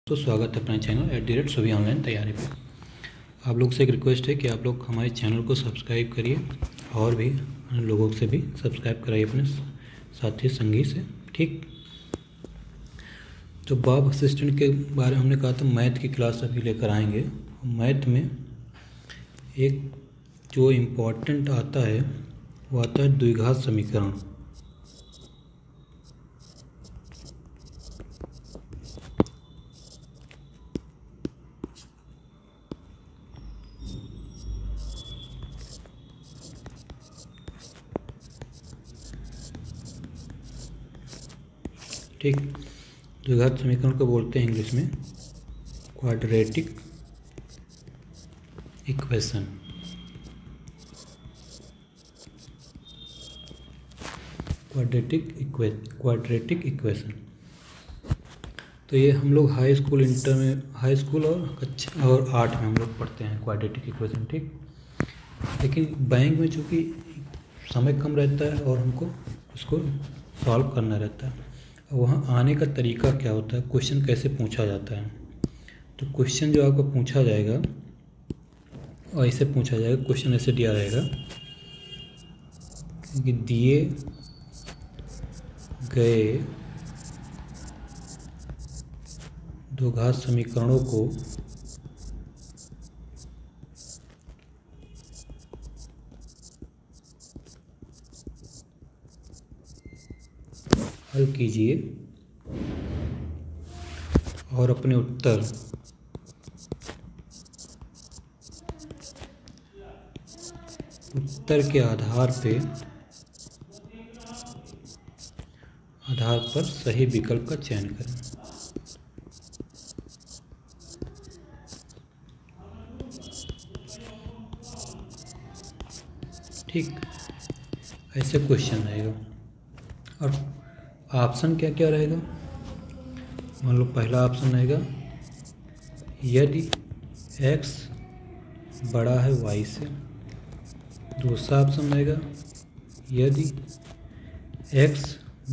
तो स्वागत है अपने चैनल @सभी ऑनलाइन तैयारी पे। आप लोग से एक रिक्वेस्ट है कि आप लोग हमारे चैनल को सब्सक्राइब करिए और भी लोगों से भी सब्सक्राइब कराइए अपने साथी संगी से। ठीक, तो बॉब असिस्टेंट के बारे में हमने कहा था मैथ की क्लास अभी लेकर आएंगे। मैथ में एक जो इम्पोर्टेंट आता है वो आता है द्विघात समीकरण। ठीक, द्विघात समीकरण को बोलते हैं इंग्लिश में क्वाड्रेटिक इक्वेशन। क्वाड्रेटिक इक्वेशन तो ये हम लोग हाई स्कूल और 8 में हम लोग पढ़ते हैं क्वाड्रेटिक इक्वेशन। ठीक, लेकिन बैंक में चूँकि समय कम रहता है और हमको उसको सॉल्व करना रहता है, वहाँ आने का तरीका क्या होता है, क्वेश्चन कैसे पूछा जाता है। तो क्वेश्चन जो आपको पूछा जाएगा और ऐसे पूछा जाएगा, क्वेश्चन ऐसे दिया रहेगा कि दिए गए द्विघात समीकरणों को हल कीजिए और अपने उत्तर के आधार पर सही विकल्प का चयन करें। ठीक, ऐसे क्वेश्चन रहेगा। और ऑप्शन क्या क्या रहेगा, मान लो पहला ऑप्शन रहेगा यदि x बड़ा है y से। दूसरा ऑप्शन रहेगा यदि x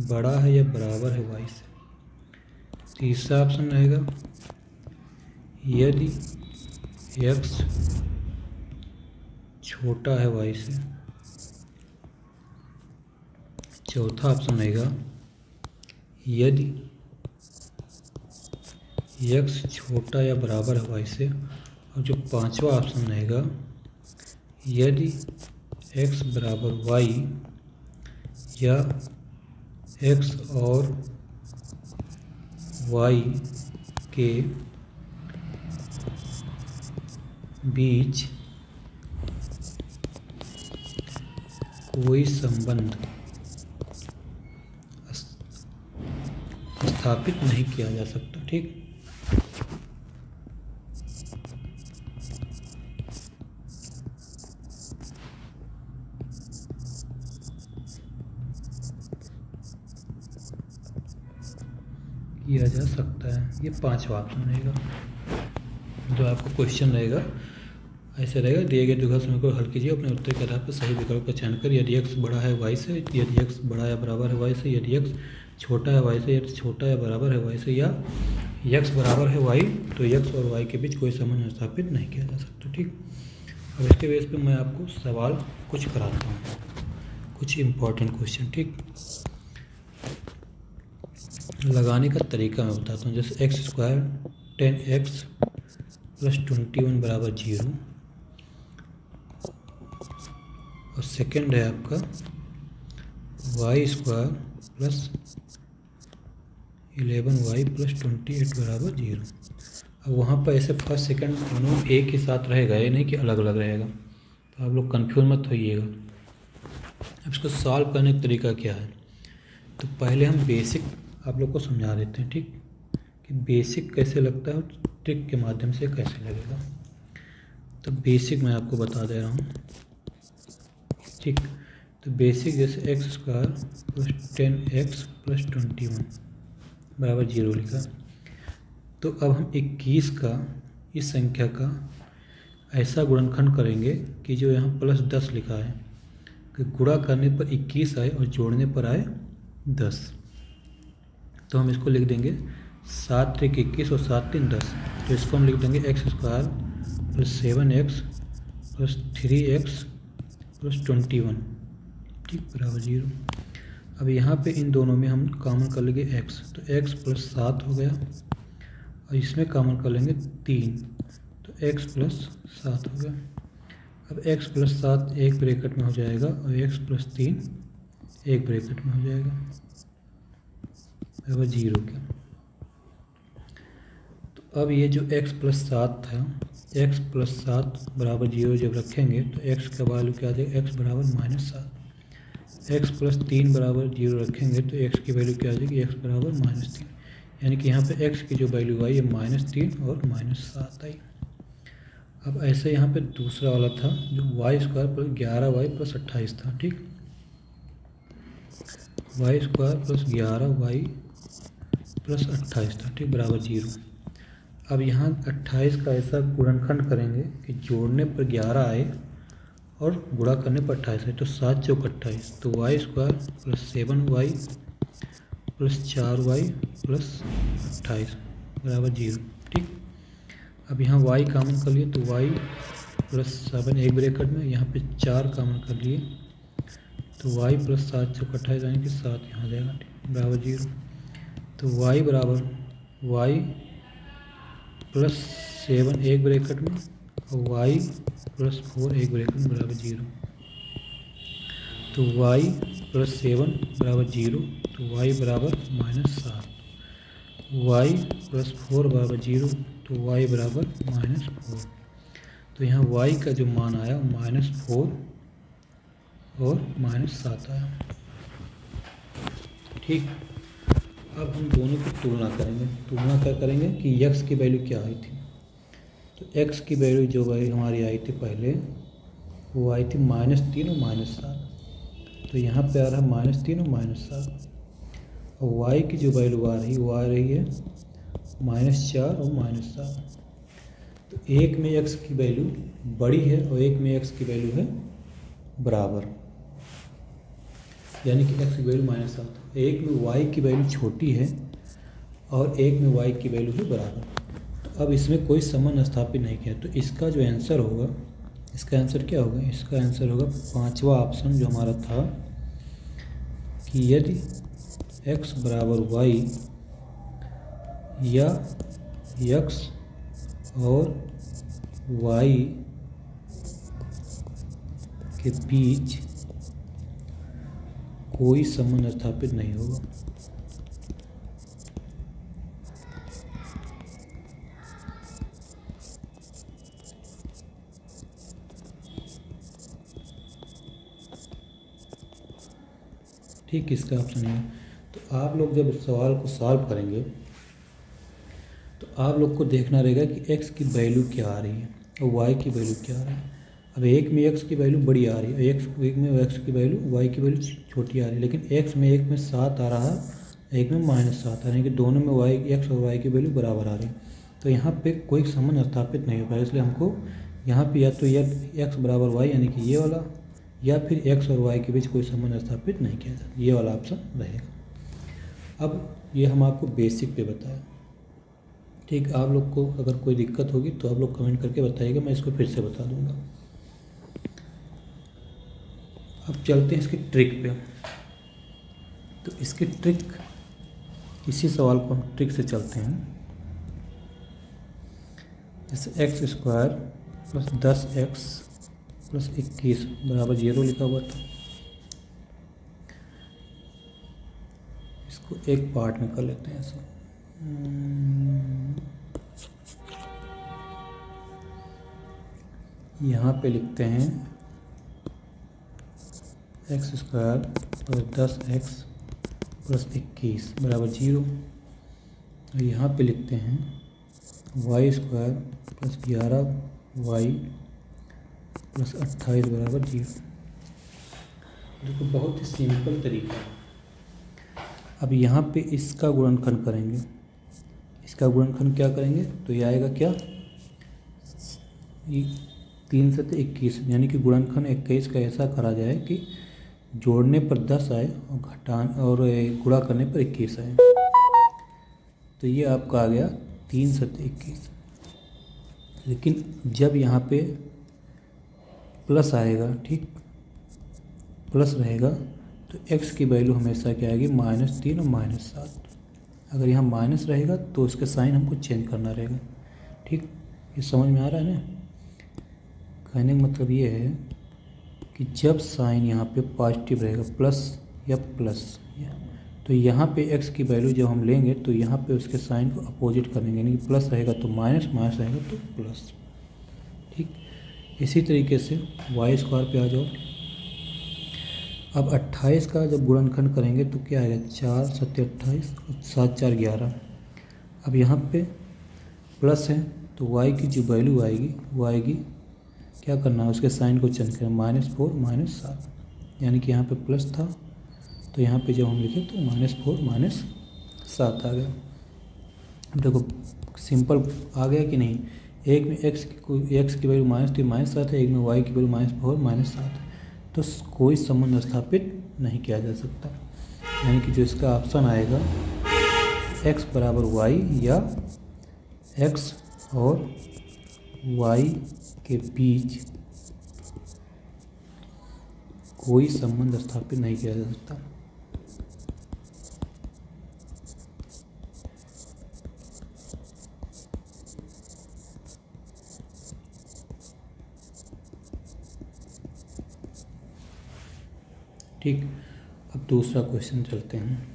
बड़ा है या बराबर है y से। तीसरा ऑप्शन रहेगा यदि x छोटा है y से। चौथा ऑप्शन रहेगा यदि x छोटा या बराबर है y से। और जो पांचवा ऑप्शन रहेगा यदि x बराबर y या x और y के बीच कोई संबंध स्थापित नहीं किया जा सकता। ठीक, किया जा सकता है, ये पांचवा ऑप्शन रहेगा। जो आपको क्वेश्चन रहेगा ऐसे रहेगा, दिए गए द्विघात समीकरण को हल कीजिए, अपने उत्तर के आधार पर सही विकल्प का चयन कर। यदि x बड़ा है y से, यदि x बड़ा या बराबर है y से, यदि x छोटा है y से, यदि छोटा या बराबर है y से, या x बराबर है y, तो x और y के बीच कोई संबंध स्थापित नहीं किया जा सकता। ठीक, अब इसके बेस पे मैं आपको सवाल कुछ कराता हूँ, कुछ इम्पोर्टेंट क्वेश्चन। ठीक, लगाने का तरीका मैं बताता हूँ। जैसे x² 10x + 21 = 0, और सेकंड है आपका y² + 11y + 28 = 0। अब वहाँ पर ऐसे फर्स्ट सेकंड दोनों एक ही साथ रहेगा, ये नहीं कि अलग अलग रहेगा, तो आप लोग कंफ्यूज मत होइएगा। अब इसको सॉल्व करने का तरीका क्या है, तो पहले हम बेसिक आप लोग को समझा देते हैं। ठीक, कि बेसिक कैसे लगता है और ट्रिक के माध्यम से कैसे लगेगा। तो बेसिक मैं आपको बता दे रहा हूँ। ठीक, तो बेसिक जैसे x² + 10x + 21 = 0 लिखा, तो अब हम 21 का इस संख्या का ऐसा गुणनखंड करेंगे कि जो यहाँ +10 लिखा है कि गुणा करने पर 21 आए और जोड़ने पर आए 10। तो हम इसको लिख देंगे 7 त्रिक 21 और 7 3 10। तो इसको हम लिख देंगे x square plus 7x plus 3x plus 21, ठीक, बराबर 0। अब यहाँ पे इन दोनों में हम कॉमन कर लेंगे x, तो x प्लस 7 हो गया, और इसमें कॉमन कर लेंगे 3, तो x प्लस 7 हो गया। अब x प्लस 7 एक ब्रैकेट में हो जाएगा और x प्लस 3 एक ब्रैकेट में हो जाएगा, बराबर 0 के। तो अब ये जो x प्लस 7 था, x प्लस 7 बराबर 0 जब रखेंगे तो x का वैल्यू क्या आ जाएगा, x बराबर -7। x प्लस 3 बराबर 0 रखेंगे तो x की वैल्यू क्या आ जाएगी, x बराबर -3। यानी कि यहाँ पे x की जो वैल्यू आई है -3 और -7 आई। अब ऐसे यहाँ पे दूसरा वाला था जो Y square plus 11y plus 28 था, ठीक, Y square plus 11y plus 28 था, ठीक, बराबर 0। अब यहाँ 28 का ऐसा गुणनखंड करेंगे कि जोड़ने पर 11 आए और गुणा करने पर 28 आए, तो 7 चौक 28, तो y square plus 7y plus 4y plus 28 बराबर 0, ठीक। अब यहाँ y कॉमन कर लिए तो y प्लस 7 एक ब्रैकेट में, यहाँ पे 4 कॉमन कर लिए तो y प्लस 7 चौक 28 यानी कि 7 यहाँ जाएगा, ठीक, बराबर 0। तो y बराबर y प्लस 7 एक ब्रैकेट में और y प्लस 4 एक ब्रैकेट में बराबर 0। तो y प्लस 7 बराबर 0, तो y बराबर -7, y प्लस 4 बराबर 0, तो y बराबर -4। तो यहाँ y का जो मान आया -4 और -7 आया, ठीक। अब हम दोनों की तुलना करेंगे। तुलना क्या करेंगे कि x की वैल्यू क्या आई थी, तो x की वैल्यू जो भाई हमारी आई थी पहले वो आई थी -3 और -7, तो यहाँ पे आ रहा है -3 और -7। और y की जो वैल्यू आ रही वो आ रही है -4 और -7। तो एक में x की वैल्यू बड़ी है और एक में x की वैल्यू है बराबर, यानी कि x की वैल्यू -7। एक में y की वैल्यू छोटी है और एक में y की वैल्यू है बराबर। तो अब इसमें कोई संबंध स्थापित नहीं किया, तो इसका जो आंसर होगा, इसका आंसर क्या होगा, इसका आंसर होगा 5वां ऑप्शन जो हमारा था कि यदि x बराबर y या x और y के बीच कोई संबंध स्थापित नहीं होगा। ठीक, इसका ऑप्शन है। तो आप लोग जब इस सवाल को सॉल्व करेंगे तो आप लोग को देखना रहेगा कि x की वैल्यू क्या आ रही है और y की वैल्यू क्या आ रही है। अब एक में x की वैल्यू बड़ी आ रही है, एक में x की वैल्यू y की वैल्यू छोटी आ रही है, लेकिन x में एक में 7 आ रहा है, एक में -7 आ रहा है, कि दोनों में x और y की वैल्यू बराबर आ रही है। तो यहाँ पे कोई संबंध स्थापित नहीं हो पाएगा, इसलिए हमको यहाँ पे या तो x बराबर y यानी कि ये वाला, या फिर x और y के बीच कोई संबंध स्थापित नहीं किया जाता, ये वाला ऑप्शन रहेगा। अब ये हम आपको बेसिक पे बताया, ठीक। आप लोग को अगर कोई दिक्कत होगी तो आप लोग कमेंट करके बताइएगा, मैं इसको फिर से बता दूंगा। अब चलते हैं इसकी ट्रिक पे। तो इसकी ट्रिक, इसी सवाल को हम ट्रिक से चलते हैं। जैसे x square plus 10x plus 21 बराबर 0 लिखा हुआ था, इसको एक पार्ट में कर लेते हैं ऐसे। यहाँ पे लिखते हैं x square plus 10x plus 21 बराबर 0, और यहाँ पे लिखते हैं Y square plus 11y plus 28 बराबर 0। देखो बहुत ही सिंपल तरीका है। अब यहाँ पे इसका गुणनखंड करेंगे, इसका गुणनखंड क्या करेंगे तो ये आएगा क्या, 3 से 21, यानी कि गुणनखंड 21 का ऐसा करा जाए कि जोड़ने पर 10 आए और गुणा करने पर 21 आए। तो ये आपका आ गया 3×21। लेकिन जब यहाँ पे प्लस आएगा, ठीक, प्लस रहेगा तो x की वैल्यू हमेशा क्या आएगी, -3 और -7। अगर यहाँ माइनस रहेगा तो उसका साइन हमको चेंज करना रहेगा, ठीक। ये समझ में आ रहा है ना। कहने का मतलब ये है कि जब साइन यहाँ पे पॉजिटिव रहेगा, प्लस या प्लस, तो यहाँ पे x की वैल्यू जब हम लेंगे तो यहाँ पे उसके साइन को अपोजिट करेंगे, यानी कि प्लस रहेगा तो माइनस, माइनस रहेगा तो प्लस, ठीक। इसी तरीके से y स्क्वायर पे आ जाओ। अब 28 का जब गुणनखंड करेंगे तो क्या आएगा, 4 7 28 और 7 4 11। अब यहाँ पे प्लस है तो y की जो वैल्यू आएगी वो आएगी, क्या करना है, उसके साइन को चेंज करें, -4 -7, यानी कि यहाँ पे प्लस था तो यहाँ पे जब हम लिखे तो -4 -7 आ गया। अब देखो सिंपल आ गया कि नहीं। एक में x की वैल्यू -3 -7 है, एक में y की वैल्यू -4 -7 है, तो कोई संबंध स्थापित नहीं किया जा सकता। यानी कि जो इसका ऑप्शन आएगा x बराबर y या x और y के बीच कोई संबंध स्थापित नहीं किया जा सकता। ठीक। अब दूसरा क्वेश्चन चलते हैं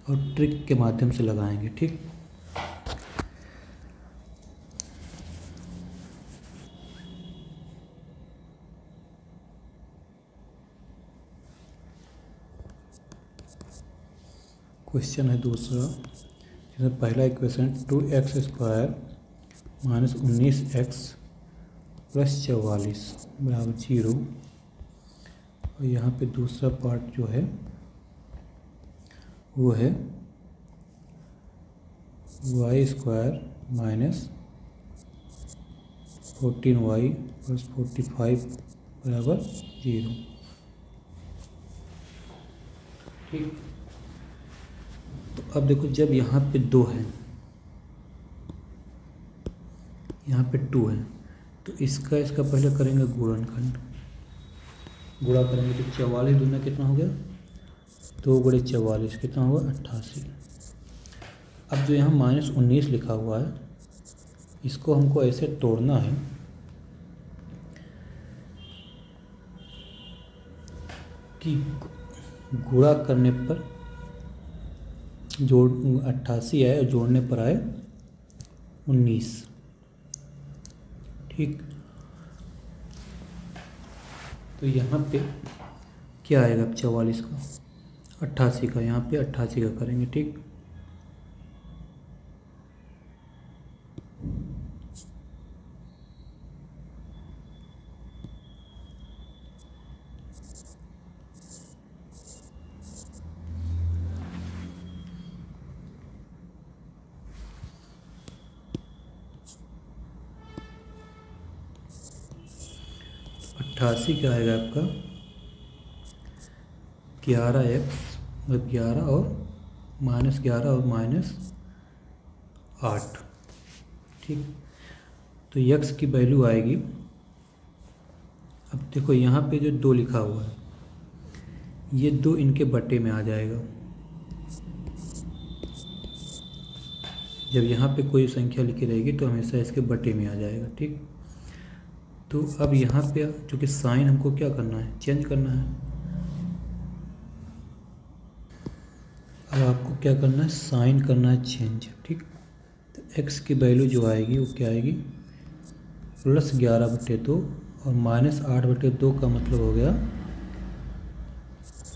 और ट्रिक के माध्यम से लगाएंगे, ठीक। क्वेश्चन है दूसरा, जिसमें पहला इक्वेशन 2x² -19x + 44 बराबर 0, और यहाँ पे दूसरा पार्ट जो है वो है y² -14y + 45 बराबर 0, ठीक। तो अब देखो जब यहाँ पे 2 है, यहाँ पे 2 है, तो इसका पहले करेंगे गुणनखंड। गुणा करेंगे तो 44 दूना कितना हो गया, 2 × 44 कितना होगा, 88। अब जो यहाँ -19 लिखा हुआ है इसको हमको ऐसे तोड़ना है कि गुणा करने पर जोड़ 88 आए और जोड़ने पर आए 19, ठीक। तो यहाँ पे क्या आएगा, 44 का 88 का, यहाँ पे 88 का करेंगे, ठीक। अट्ठासी क्या आएगा आपका, 11x मतलब 11 और -11 और -8, ठीक। तो x की वैल्यू आएगी, अब देखो यहाँ पे जो 2 लिखा हुआ है ये 2 इनके बटे में आ जाएगा। जब यहाँ पे कोई संख्या लिखी रहेगी तो हमेशा इसके बटे में आ जाएगा, ठीक। तो अब यहाँ पे चूँकि साइन हमको क्या करना है, चेंज करना है। अब आपको क्या करना है, साइन करना है चेंज, ठीक। तो x की वैल्यू जो आएगी वो क्या आएगी, +11/2 और -8/2 का मतलब हो गया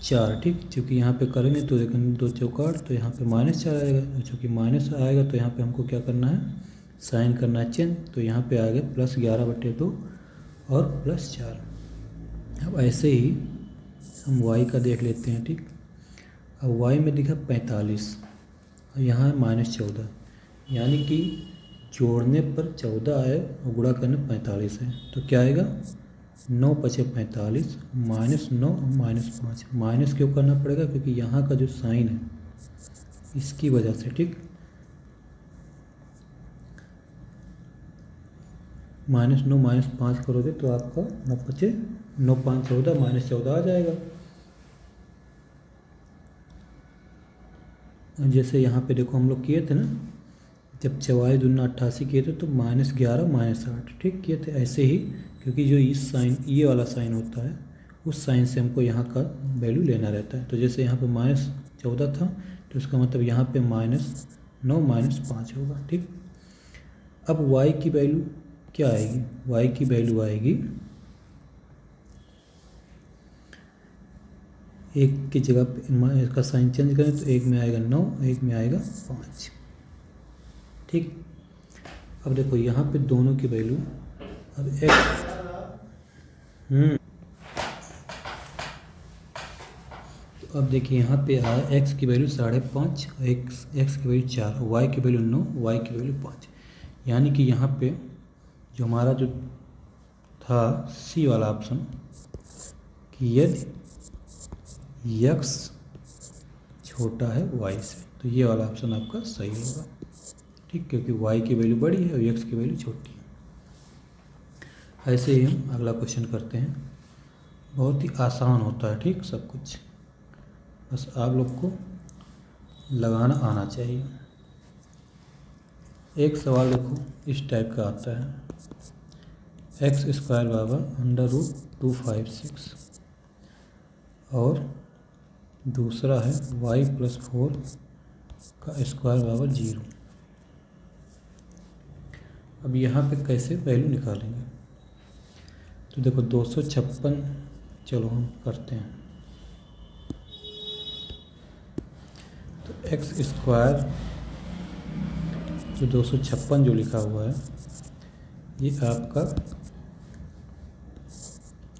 4, ठीक। चूँकि यहाँ पे करेंगे तो लेकिन 2 चौकाट, तो यहाँ पे -4 आएगा, और चूँकि माइनस आएगा तो यहाँ पे हमको क्या करना है, साइन करना है चेंज। तो यहाँ पे आ गया +11/2 और +4। अब ऐसे ही हम y का देख लेते हैं, ठीक। अब y में दिखा 45 और यहाँ है -14, यानी कि जोड़ने पर 14 आए और गुणा करने 45 है, तो क्या आएगा, 9 × 5 = 45, -9 और -5। माइनस क्यों करना पड़ेगा, क्योंकि यहाँ का जो साइन है इसकी वजह से, ठीक। -9 -5 करोगे तो आपका 9 5 9 5 14 -14 आ जाएगा। जैसे यहाँ पे देखो हम लोग किए थे ना, जब 44 दूना 88 किए थे तो -11 -8 ठीक किए थे। ऐसे ही क्योंकि जो इस साइन ये वाला साइन होता है उस साइन से हमको यहाँ का वैल्यू लेना रहता है। तो जैसे यहाँ पे -14 था तो इसका मतलब यहाँ पे -9 -5 होगा ठीक। अब y की वैल्यू क्या आएगी? y की वैल्यू आएगी, एक की जगह पे इसका साइन चेंज करें तो एक में आएगा 9, एक में आएगा 5 ठीक। अब देखो यहाँ पे दोनों की वैल्यू, अब x तो अब देखिए यहाँ पे आया x की वैल्यू 5.5, x की वैल्यू 4, y की वैल्यू 9, y की वैल्यू 5। यानी कि यहाँ पे जो हमारा जो था सी वाला ऑप्शन कि यदि x छोटा है y से, तो ये वाला ऑप्शन आपका सही होगा ठीक, क्योंकि y की वैल्यू बड़ी है और x की वैल्यू छोटी है। ऐसे ही हम अगला क्वेश्चन करते हैं। बहुत ही आसान होता है ठीक सब कुछ, बस आप लोग को लगाना आना चाहिए। एक सवाल देखो इस टाइप का आता है, x² बराबर √256 और दूसरा है y+4 का स्क्वायर बराबर 0। अब यहाँ पे कैसे वैल्यू निकालेंगे? तो देखो 256, चलो हम करते हैं। तो x² जो 256 जो लिखा हुआ है ये आपका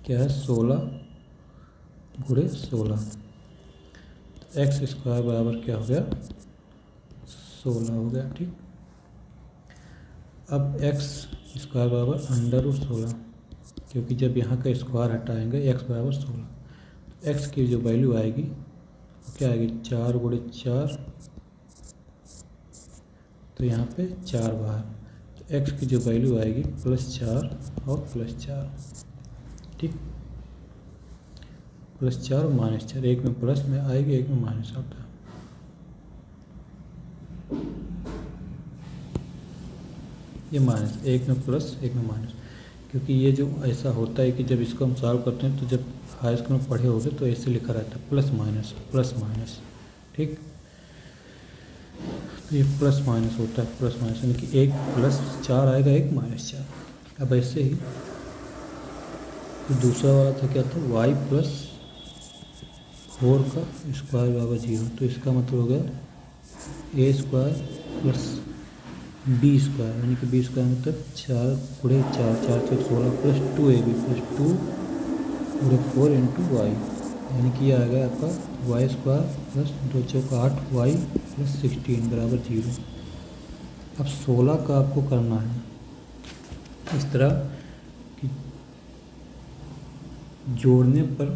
क्या है 16 × 16। तो x² बराबर क्या हो गया 16 हो गया ठीक। अब x² बराबर √16, क्योंकि जब यहाँ का स्क्वायर हटाएंगे x बराबर 16, तो x की जो वैल्यू आएगी वो क्या आएगी 4 × 4, तो यहाँ पे 4 बाहर, तो x की जो वैल्यू आएगी +4 और +4 ठीक, +4 और -4, एक में प्लस में आएगी एक में माइनस आता है। ये माइनस, एक में प्लस एक में माइनस, क्योंकि ये जो ऐसा होता है कि जब इसको हम सॉल्व करते हैं तो जब हाई स्कूल में पढ़े होगे तो ऐसे लिखा रहता है +- ठीक। तो ये +- होता है, +- यानी कि एक +4 आएगा एक -4। अब ऐसे ही तो दूसरा वाला था क्या था y+4 का स्क्वायर बराबर 0, तो इसका मतलब हो गया a² + b², यानी कि b² मतलब 4 × 4 4 4 16 + 2ab + 2 × 4 × y, यानी कि ये आ गया आपका y² + 2 × 8 y + 16 बराबर 0। अब 16 का आपको करना है इस तरह कि जोड़ने पर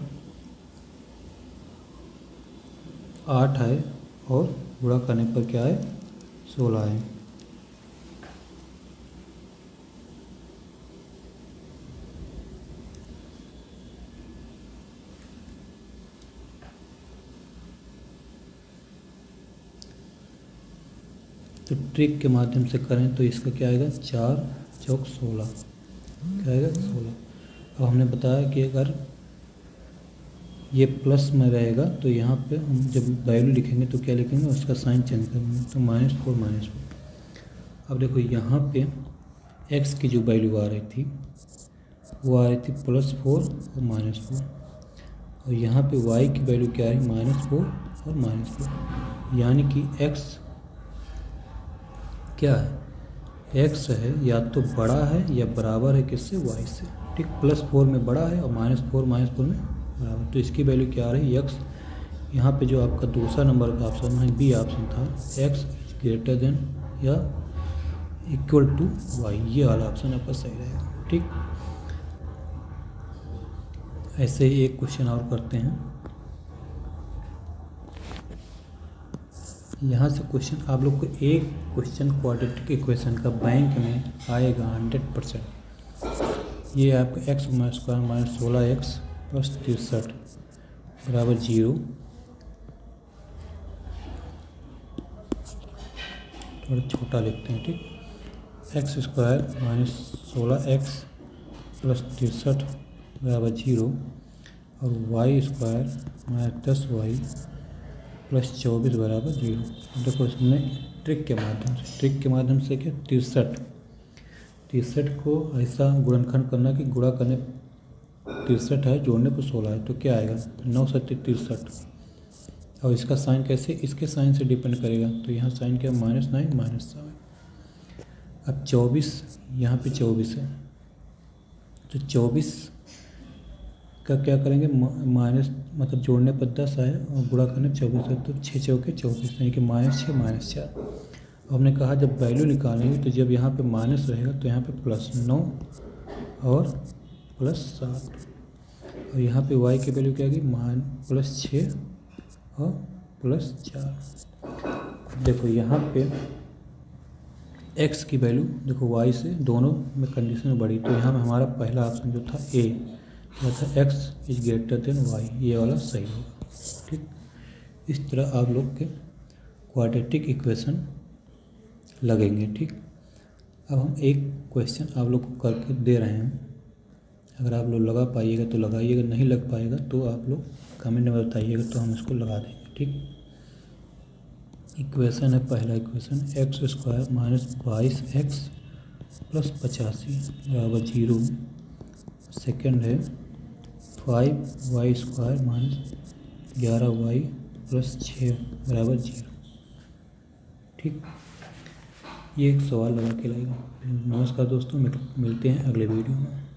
8 आए और गुणा करने पर क्या आए 16 आए। तो ट्रिक के माध्यम से करें तो इसका क्या आएगा 4 × 16, क्या आएगा 16। अब हमने बताया कि अगर ये प्लस में रहेगा तो यहाँ पे हम जब वैल्यू लिखेंगे तो क्या लिखेंगे उसका साइन चेंज करेंगे, तो -4 अब देखो यहाँ पे x की जो वैल्यू आ रही थी वो आ रही थी +4 और -4, और यहाँ पे y की वैल्यू क्या है -4 और -4, यानी कि x क्या है x है या तो बड़ा है या बराबर है किससे y से ठीक, +4 में बड़ा है और -4 में बराबर, तो इसकी वैल्यू क्या आ रही है x। यहाँ पे जो आपका दूसरा नंबर का ऑप्शन है बी ऑप्शन था x > या = y, ये वाला ऑप्शन आपका सही रहेगा ठीक। ऐसे ही एक क्वेश्चन और करते हैं। यहाँ से क्वेश्चन आप लोग को एक क्वेश्चन क्वाड्रेटिक इक्वेशन का बैंक में आएगा 100%। ये आपका x square minus 16x plus 63 बराबर 0। थोड़ा छोटा लिखते हैं, ठीक। X square minus 16x plus 63 बराबर 0 और Y square minus 10y plus 24 बराबर 0। देखो इसमें ट्रिक के माध्यम से क्या 63 को ऐसा गुणनखंड करना कि गुणा करने 63 है, जोड़ने पर 16 है, तो क्या आएगा 9 सत्ते 63। और इसका साइन कैसे, इसके साइन से डिपेंड करेगा, तो यहाँ साइन क्या -9 -7। अब 24 यहाँ पे 24 है, तो 24 का क्या करेंगे माइनस, मतलब जोड़ने पर 10 आए और गुणा करने 24 है, तो 6 चौके 24 यानी कि -6 -4। हमने कहा जब वैल्यू निकालेंगे तो जब यहाँ पे माइनस रहेगा तो यहाँ पे +9 और +7 और यहाँ पे y की वैल्यू क्या आ गई +6 और +4। देखो यहाँ पे x की वैल्यू देखो y से दोनों में कंडीशन बढ़ी, तो यहाँ में हमारा पहला ऑप्शन जो था A था x is greater than y, ये वाला सही होगा, ठीक। इस तरह आप लोग के क्वाड्रेटिक इक्वेशन लगेंगे, ठीक। अब हम एक क्वेश्चन आप लोग को करके दे रहे हैं, अगर आप लोग लगा पाइएगा तो लगाइएगा, नहीं लग पाएगा तो आप लोग कमेंट में बताइएगा, तो हम इसको लगा देंगे, ठीक। इक्वेशन है पहला equation x square minus 22x plus 85 बराबर 0। सेकेंड है 5y square minus 11y plus 6 बराबर 0, ठीक। ये एक सवाल लगा के लाएगा। नमस्कार दोस्तों, मिलते हैं अगले वीडियो में।